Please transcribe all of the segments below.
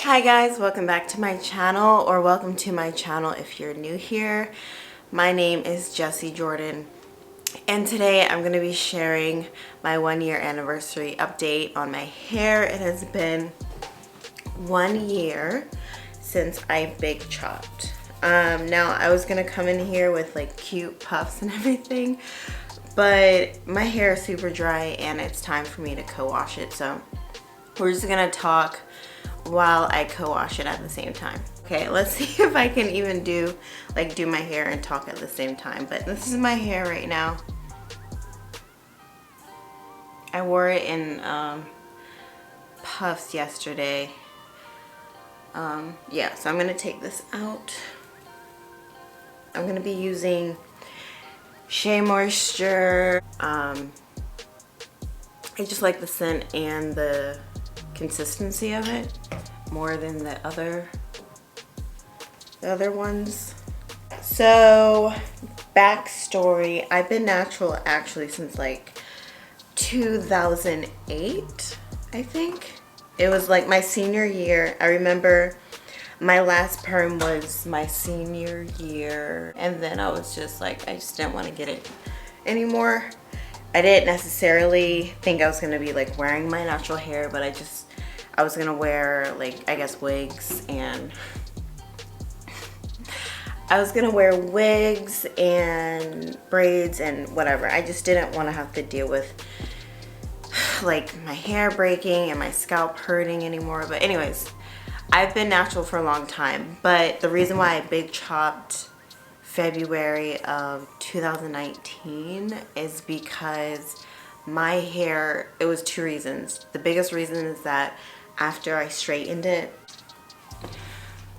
Hi guys, welcome back to my channel, or welcome to my channel if you're new here. My name is Jessie Jordan, and today I'm going to be sharing my 1-year anniversary update on my hair. It has been 1 year since I big chopped. Now I was going to come in here with like cute puffs and everything, but my hair is super dry and it's time for me to co-wash it, so we're just going to talk while I co-wash it at the same time. Okay, let's see if I can even do my hair and talk at the same time. But this is my hair right now. I wore it in puffs yesterday. Yeah, so I'm gonna take this out. I'm gonna be using Shea Moisture. I just like the scent and the consistency of it more than the other ones. So backstory, I've been natural actually since like 2008, I think. It was like my senior year. I remember my last perm was my senior year, and then I was just like, I just didn't want to get it anymore. I didn't necessarily think I was gonna be like wearing my natural hair, but I was gonna wear like, I guess, wigs, and I was gonna wear wigs and braids and whatever. I just didn't want to have to deal with like my hair breaking and my scalp hurting anymore. But anyways, I've been natural for a long time, but the reason why I big chopped February of 2019 is because my hair, it was 2 reasons. The biggest reason is that after I straightened it.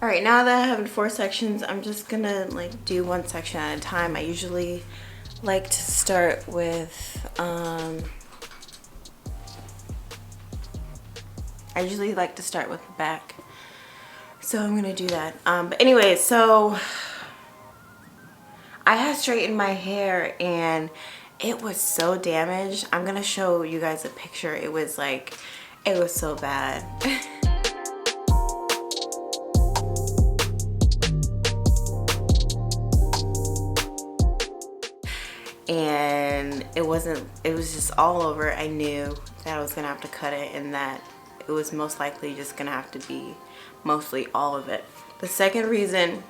All right, now that I have 4 sections, I'm just gonna like do 1 section at a time. I usually like to start with the back. So I'm gonna do that. But anyway, so I had straightened my hair and it was so damaged. I'm gonna show you guys a picture. It was so bad. And it was just all over. I knew that I was gonna have to cut it and that it was most likely just gonna have to be mostly all of it. The second reason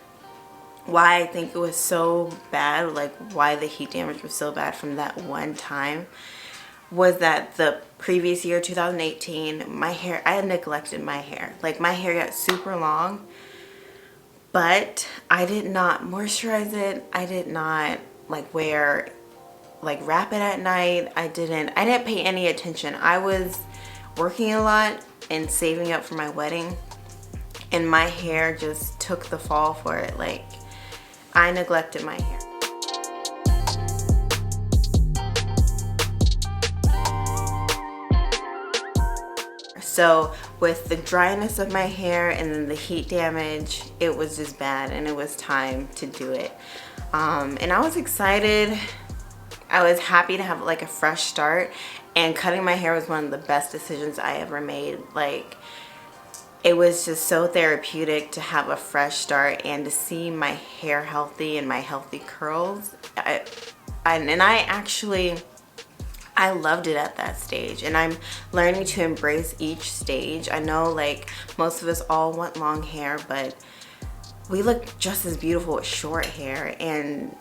why I think it was so bad, like why the heat damage was so bad from that one time, was that the previous year, 2018, my hair, I had neglected my hair. Like my hair got super long, but I did not moisturize it. I did not like wrap it at night. I didn't pay any attention. I was working a lot and saving up for my wedding, and my hair just took the fall for it. Like I neglected my hair. So with the dryness of my hair and then the heat damage, it was just bad, and it was time to do it. And I was excited. I was happy to have like a fresh start, and cutting my hair was one of the best decisions I ever made. Like it was just so therapeutic to have a fresh start and to see my hair healthy and my healthy curls. I loved it at that stage, and I'm learning to embrace each stage. I know like most of us all want long hair, but we look just as beautiful with short hair, and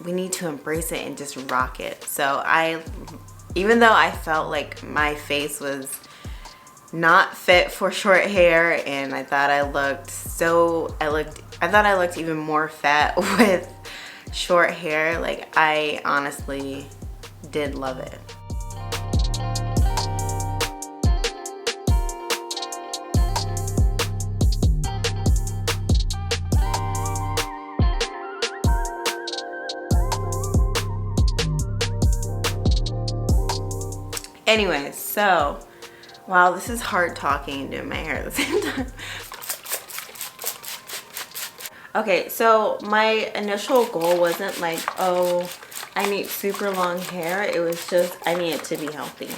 we need to embrace it and just rock it. So even though I felt like my face was not fit for short hair, and I thought I looked even more fat with short hair, like I honestly did love it. Anyways, so wow, this is hard talking and doing my hair at the same time. Okay, so my initial goal wasn't like, oh, I need super long hair. It was just, I need it to be healthy.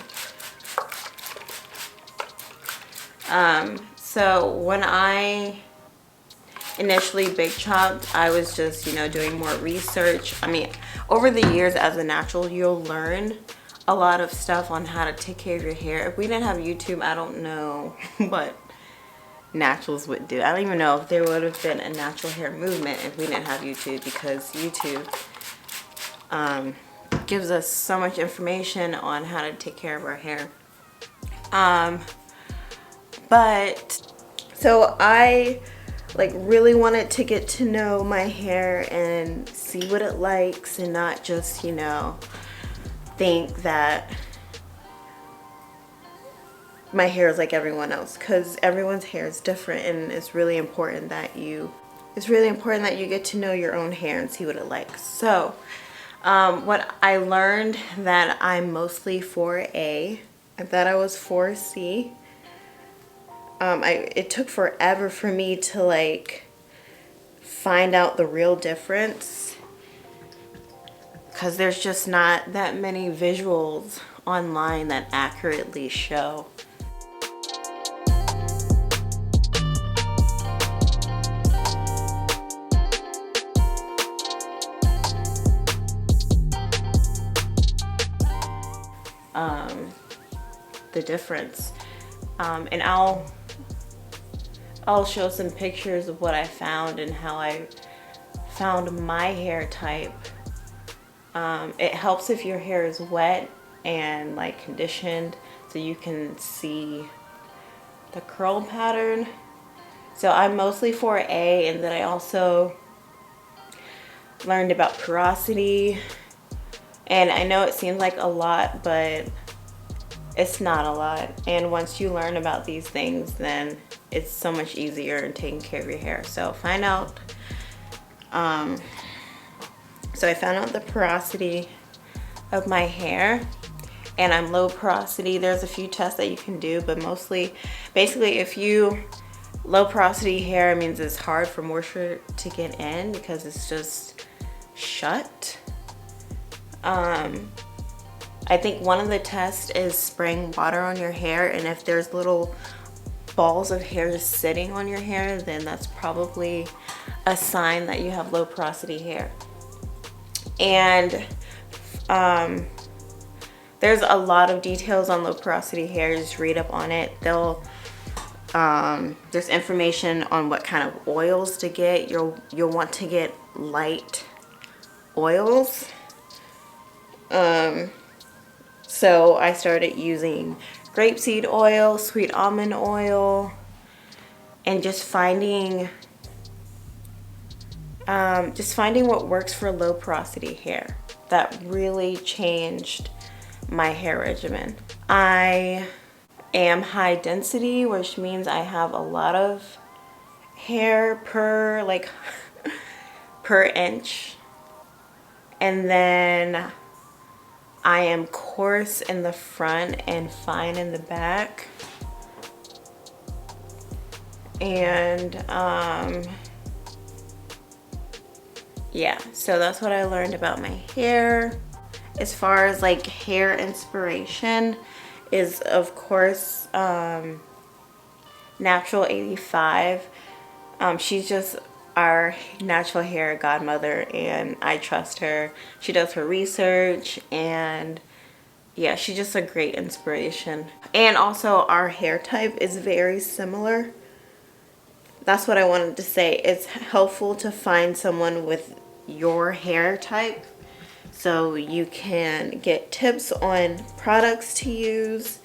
So when I initially big chopped, I was just, you know, doing more research. I mean, over the years as a natural, you'll learn a lot of stuff on how to take care of your hair. If we didn't have YouTube, I don't know what naturals would do. I don't even know if there would have been a natural hair movement if we didn't have YouTube, because YouTube gives us so much information on how to take care of our hair. But so I like really wanted to get to know my hair and see what it likes, and not just, you know, think that my hair is like everyone else, because everyone's hair is different, and it's really important that you get to know your own hair and see what it likes. So what I learned, that I'm mostly 4A. I thought I was 4C. It took forever for me to like find out the real difference, because there's just not that many visuals online that accurately show. The difference. And I'll show some pictures of what I found and how I found my hair type. It helps if your hair is wet and like conditioned, so you can see the curl pattern. So I'm mostly 4A, and then I also learned about porosity. And I know it seems like a lot, but it's not a lot. And once you learn about these things, then it's so much easier in taking care of your hair. So I found out the porosity of my hair, and I'm low porosity. There's a few tests that you can do, but basically if you low porosity hair, it means it's hard for moisture to get in because it's just shut. I think one of the tests is spraying water on your hair, and if there's little balls of hair just sitting on your hair, then that's probably a sign that you have low porosity hair. And there's a lot of details on low porosity hair. Just read up on it. There's information on what kind of oils to get. You'll want to get light oils. So I started using grapeseed oil, sweet almond oil, and just finding what works for low porosity hair. That really changed my hair regimen. I am high density, which means I have a lot of hair per per inch. And then I am coarse in the front and fine in the back. And yeah, so that's what I learned about my hair. As far as like hair inspiration is, of course, Natural 85. She's just our natural hair godmother, and I trust her. She does her research, and yeah, she's just a great inspiration. And also our hair type is very similar. That's what I wanted to say. It's helpful to find someone with your hair type, so you can get tips on products to use,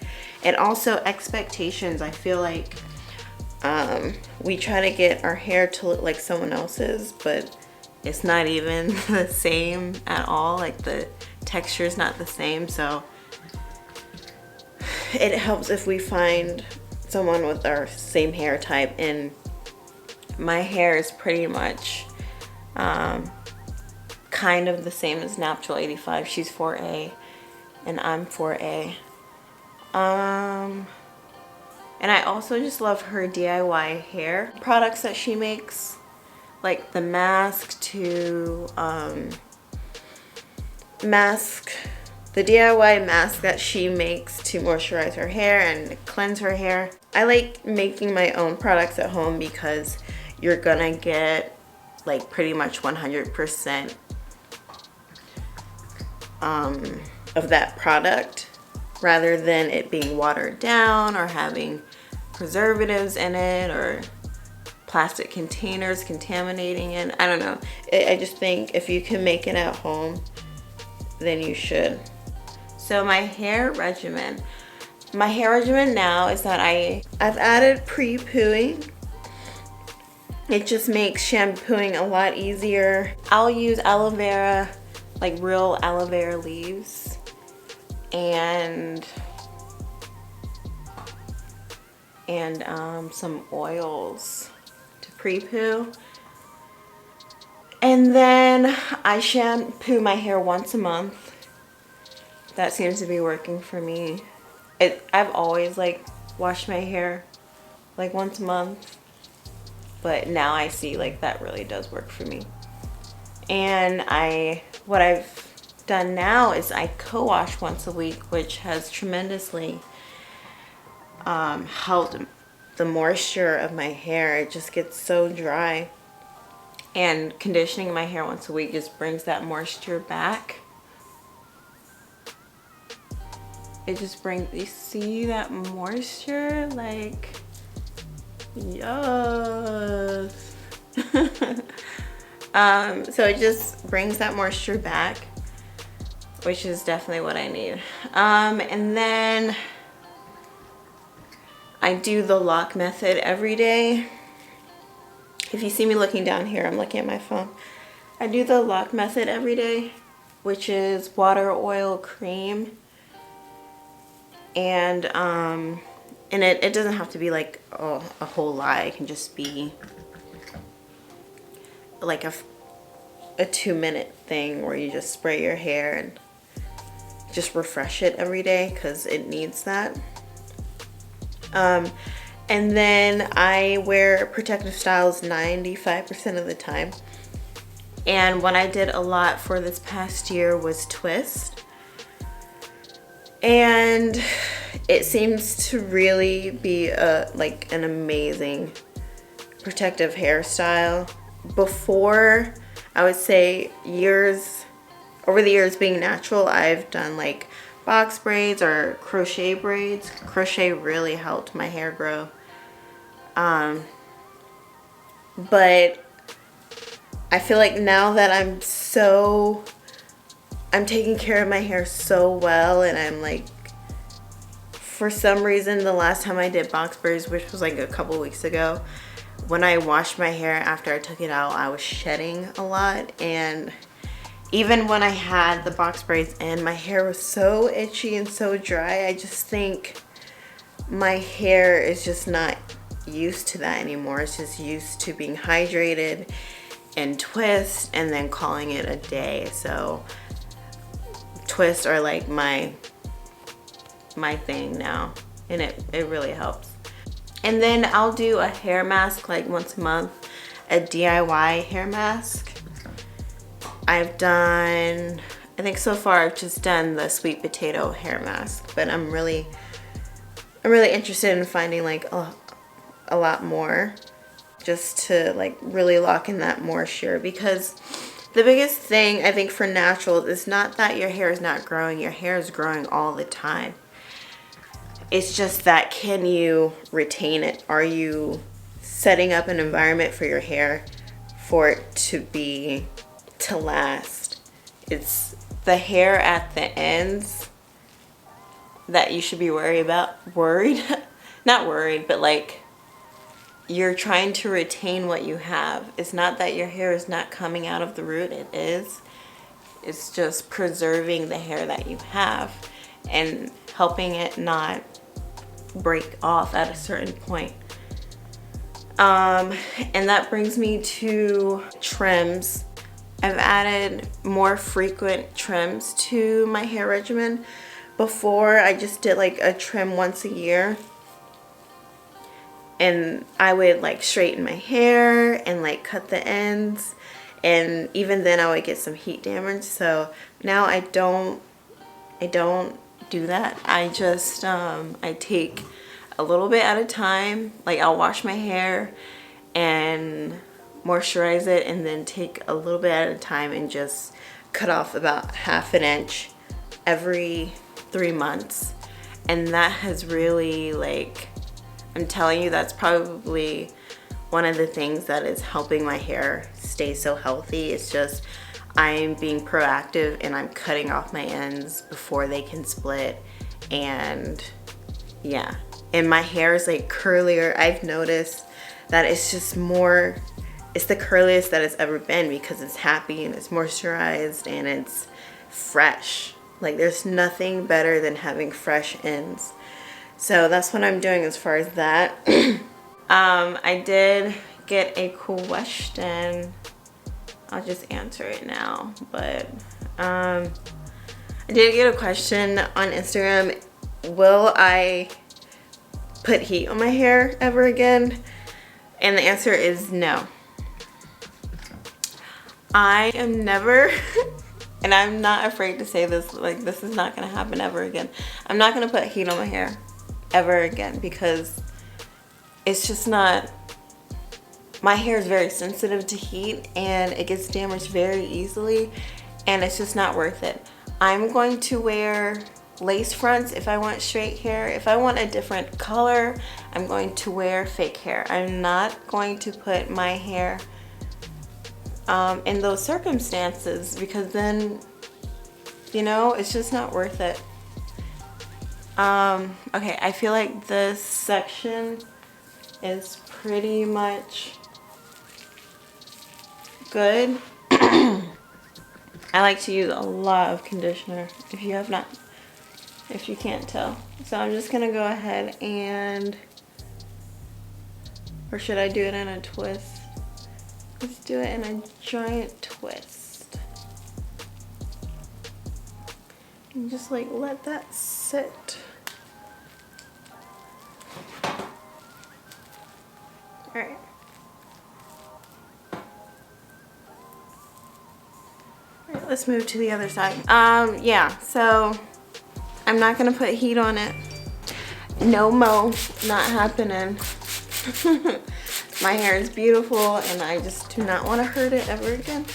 and also expectations. I feel like we try to get our hair to look like someone else's, but it's not even the same at all. Like the texture is not the same, so it helps if we find someone with our same hair type. And my hair is pretty much kind of the same as Natural 85. She's 4A and I'm 4A. And I also just love her DIY hair products that she makes, like the mask the DIY mask that she makes to moisturize her hair and cleanse her hair. I like making my own products at home because you're gonna get like pretty much 100% of that product, rather than it being watered down or having preservatives in it or plastic containers contaminating it. I don't know. I just think if you can make it at home, then you should. So my hair regimen. My hair regimen now is that I've added pre-pooing. It just makes shampooing a lot easier. I'll use aloe vera, like real aloe vera leaves, and some oils to pre-poo. And then I shampoo my hair once a month. That seems to be working for me. I've always like washed my hair like once a month, but now I see like that really does work for me. And what I've done now is I co-wash once a week, which has tremendously helped the moisture of my hair. It just gets so dry, and conditioning my hair once a week just brings that moisture back. It just brings, you see that moisture? Like, yes. So it just brings that moisture back, which is definitely what I need. And then I do the lock method every day. If you see me looking down here, I'm looking at my phone. I do the lock method every day, which is water, oil, cream. And it doesn't have to be like a whole lot. It can just be like a 2-minute thing where you just spray your hair and just refresh it every day because it needs that. And then I wear protective styles 95% of the time. And what I did a lot for this past year was twist. And it seems to really be like an amazing protective hairstyle. Before, I would say over the years being natural, I've done like box braids or crochet braids. Crochet really helped my hair grow. But I feel like now that I'm taking care of my hair so well, and I'm like, for some reason, the last time I did box braids, which was like a couple weeks ago, when I washed my hair after I took it out, I was shedding a lot. And even when I had the box braids in, my hair was so itchy and so dry. I just think my hair is just not used to that anymore. It's just used to being hydrated and twist and then calling it a day. So twists are like my thing now, and it really helps. And then I'll do a hair mask like once a month, a DIY hair mask. I think so far I've just done the sweet potato hair mask, but I'm really interested in finding like a lot more, just to like really lock in that moisture. Because the biggest thing I think for natural is not that your hair is not growing. Your hair is growing all the time. It's just that, can you retain it? Are you setting up an environment for your hair for it to last? It's the hair at the ends that you should be worried, not worried, but like, you're trying to retain what you have. It's not that your hair is not coming out of the root. It is. It's just preserving the hair that you have and helping it not break off at a certain point. And that brings me to trims. I've added more frequent trims to my hair regimen. Before, I just did like a trim once a year, and I would like straighten my hair and like cut the ends, and even then I would get some heat damage. So now I don't I don't do that. I just, I take a little bit at a time. Like I'll wash my hair and moisturize it and then take a little bit at a time and just cut off about ½ inch every 3 months. And that has really, like, I'm telling you, that's probably one of the things that is helping my hair stay so healthy. It's just I'm being proactive and I'm cutting off my ends before they can split. And yeah, and my hair is like curlier. I've noticed that it's just more, it's the curliest that it's ever been because it's happy and it's moisturized and it's fresh. Like there's nothing better than having fresh ends. So that's what I'm doing as far as that. I did get a question. I'll just answer it now. But I did get a question on Instagram. Will I put heat on my hair ever again? And the answer is no. I am never, and I'm not afraid to say this, like this is not gonna happen ever again. I'm not gonna put heat on my hair ever again because it's just not, my hair is very sensitive to heat and it gets damaged very easily and it's just not worth it. I'm going to wear lace fronts if I want straight hair. If I want a different color, I'm going to wear fake hair. I'm not going to put my hair in those circumstances because then, you know, it's just not worth it. Okay, I feel like this section is pretty much good. I like to use a lot of conditioner if you have not, if you can't tell. So I'm just gonna go ahead and, or should I do it in a twist? Let's do it in a giant twist. And just like let that sit. All right. All right, let's move to the other side. Yeah, so I'm not gonna put heat on it. No mo, not happening. My hair is beautiful and I just do not want to hurt it ever again.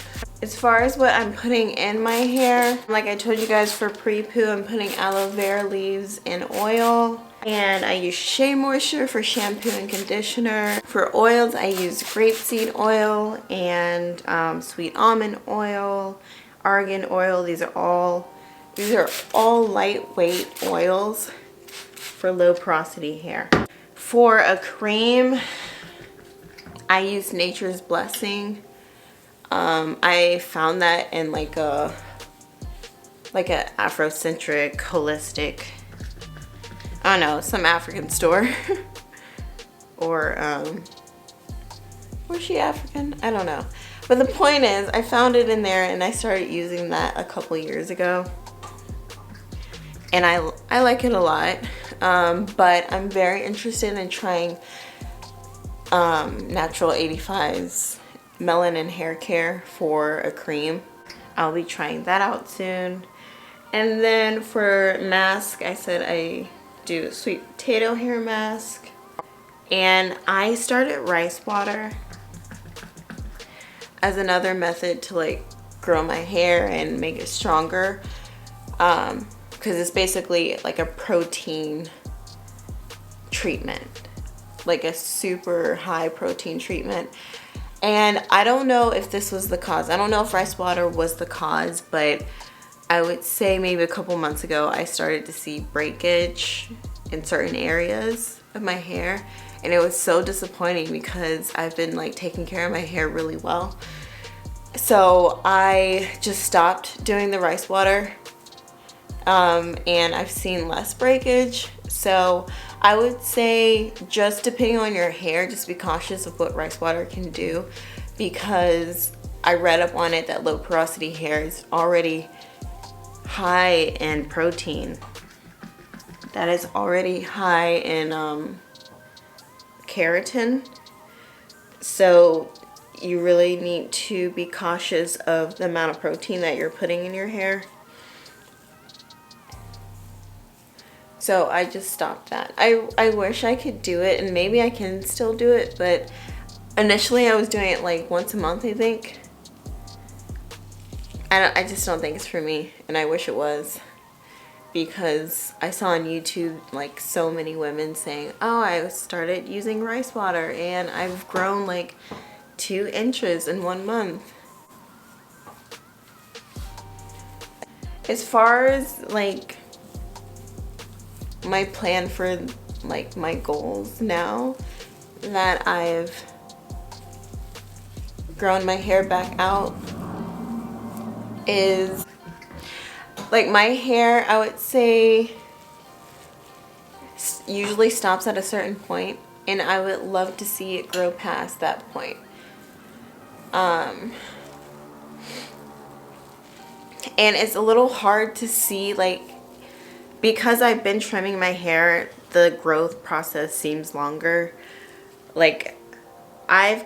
As far as what I'm putting in my hair, like I told you guys, for pre-poo, I'm putting aloe vera leaves and oil. And I use Shea Moisture for shampoo and conditioner. For oils, I use grapeseed oil and sweet almond oil, argan oil. These are all lightweight oils for low porosity hair. For a cream, I use Nature's Blessing. I found that in like a Afrocentric, holistic, I don't know, some African store. Or, was she African? I don't know. But the point is, I found it in there and I started using that a couple years ago. And I like it a lot. But I'm very interested in trying Natural 85's Melanin Hair Care for a cream. I'll be trying that out soon. And then for mask, I said I do sweet potato hair mask. And I started rice water as another method to like grow my hair and make it stronger. Because it's basically like a protein treatment, like a super high protein treatment. And I don't know if this was the cause. I don't know if rice water was the cause, but I would say maybe a couple months ago I started to see breakage in certain areas of my hair, and it was so disappointing because I've been like taking care of my hair really well. So I just stopped doing the rice water, and I've seen less breakage. So I would say, just depending on your hair, just be cautious of what rice water can do, because I read up on it that low porosity hair is already high in protein. That is already high in keratin. So you really need to be cautious of the amount of protein that you're putting in your hair. So I just stopped that. I wish I could do it, and maybe I can still do it, but initially I was doing it like once a month, I think. I just don't think it's for me, and I wish it was, because I saw on YouTube like so many women saying, oh, I started using rice water and I've grown like 2 inches in 1 month. As far as like my plan for like my goals now that I've grown my hair back out, is like my hair, I would say, usually stops at a certain point, and I would love to see it grow past that point. And it's a little hard to see, like, because I've been trimming my hair, the growth process seems longer. Like, I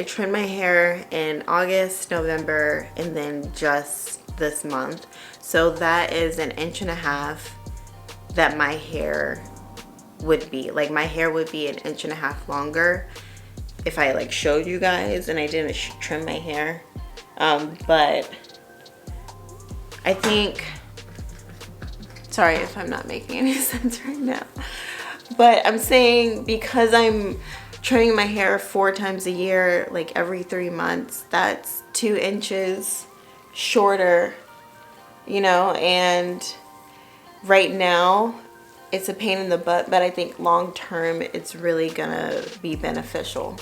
trimmed my hair in August, November, and then just this month. So that is 1.5 inches that my hair would be. Like, my hair would be 1.5 inches longer if I like showed you guys and I didn't trim my hair. But I think, sorry if I'm not making any sense right now, but I'm saying because I'm trimming my hair 4 times a year, like every 3 months, that's 2 inches shorter, you know. And right now it's a pain in the butt, but I think long term it's really gonna be beneficial.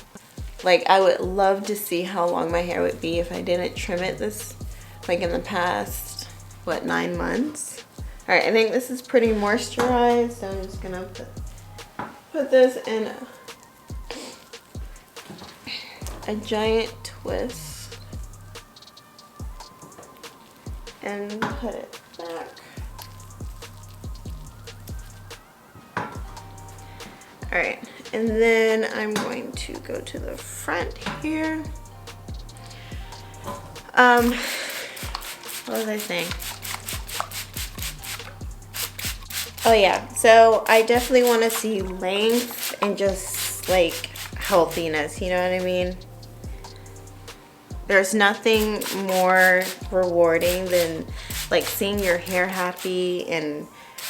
Like, I would love to see how long my hair would be if I didn't trim it this, like, in the past, what, 9 months. All right, I think this is pretty moisturized, so I'm just gonna put this in a giant twist and put it back. All right, and then I'm going to go to the front here. What was I saying? Oh yeah, so I definitely want to see length and just like healthiness, you know what I mean? There's nothing more rewarding than like seeing your hair happy and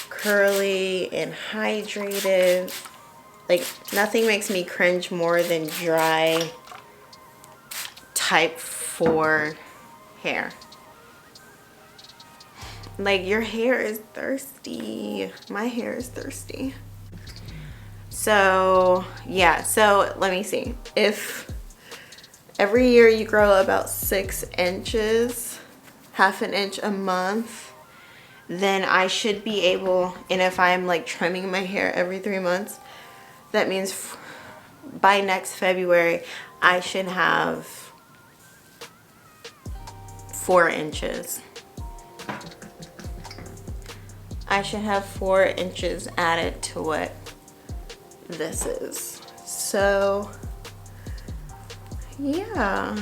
curly and hydrated. Like, nothing makes me cringe more than dry type 4 hair. Like, your hair is thirsty. My hair is thirsty. So yeah, so let me see. If every year you grow about 6 inches, 1/2 inch a month, then I should be able, and if I'm like trimming my hair every 3 months, that means by next February I should have 4 inches. I should have 4 inches added to what this is. So yeah.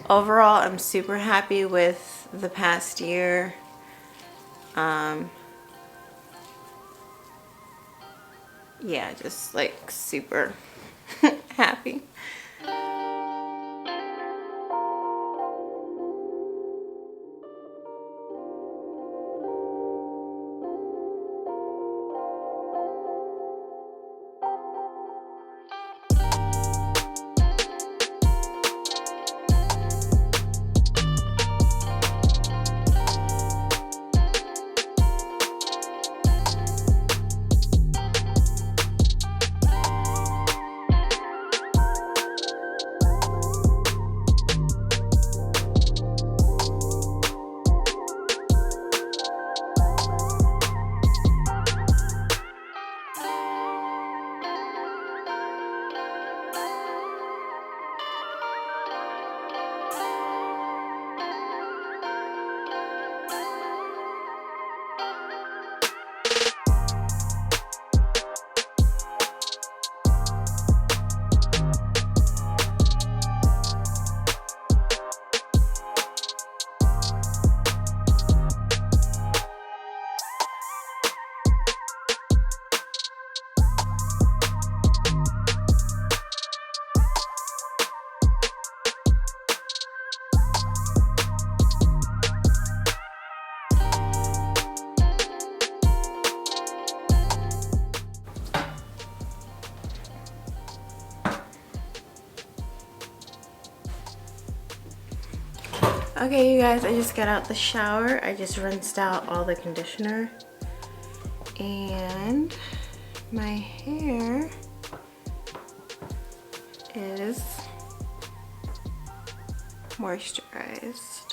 Overall, I'm super happy with the past year. Yeah, just like super happy. Okay, you guys, I just got out the shower. I just rinsed out all the conditioner. And my hair is moisturized.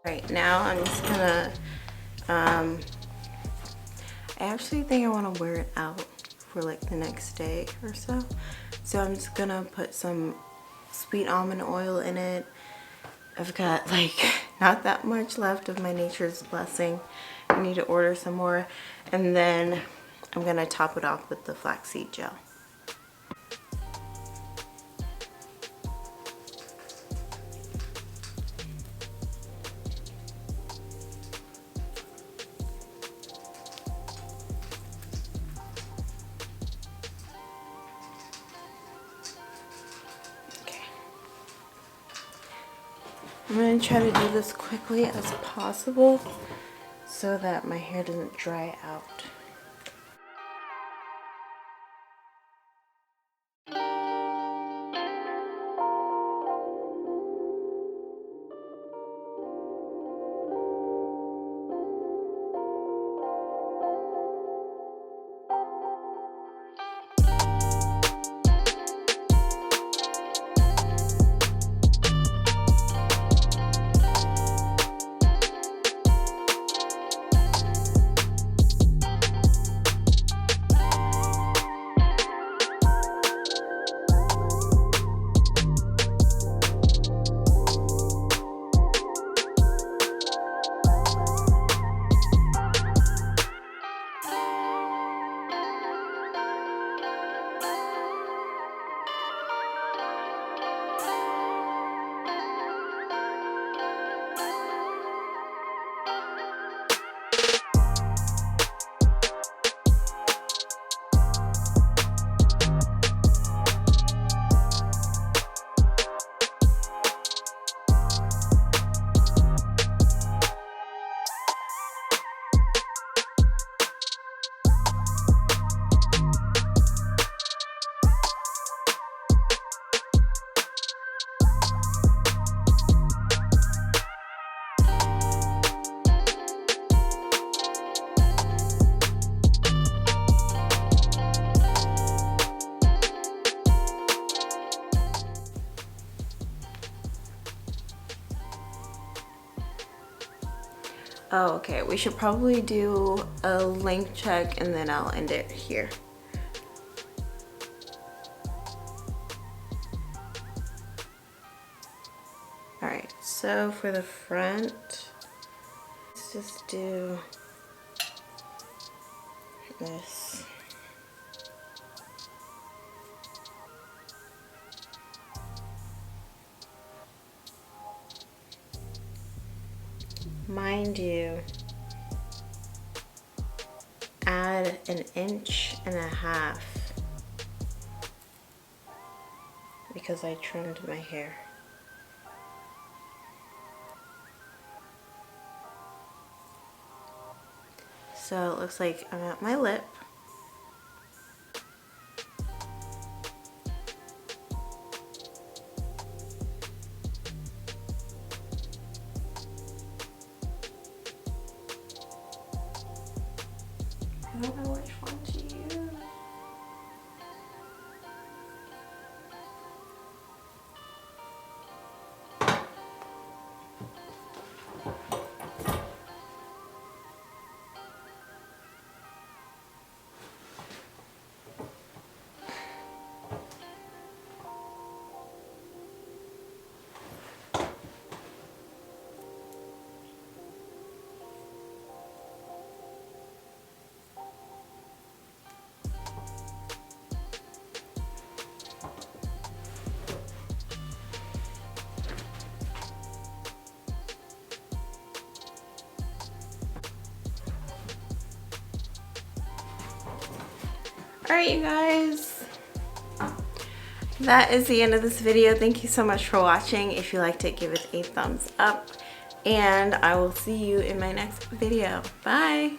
Right now, I'm just gonna, I actually think I want to wear it out for like the next day or so. So I'm just gonna put some sweet almond oil in it. I've got like not that much left of my Nature's Blessing. I need to order some more. And then I'm gonna top it off with the flaxseed gel. I'm going to try to do this quickly as possible so that my hair doesn't dry out. Oh, okay, we should probably do a length check and then I'll end it here. Alright, so for the front, let's just do this. Mind you, add 1.5 inches because I trimmed my hair. So it looks like I'm at my lip. I don't know which one to use. Alright, you guys, I that is the end of this video. Thank you so much for watching. If you liked it, give it a thumbs up, and I will see you in my next video. Bye.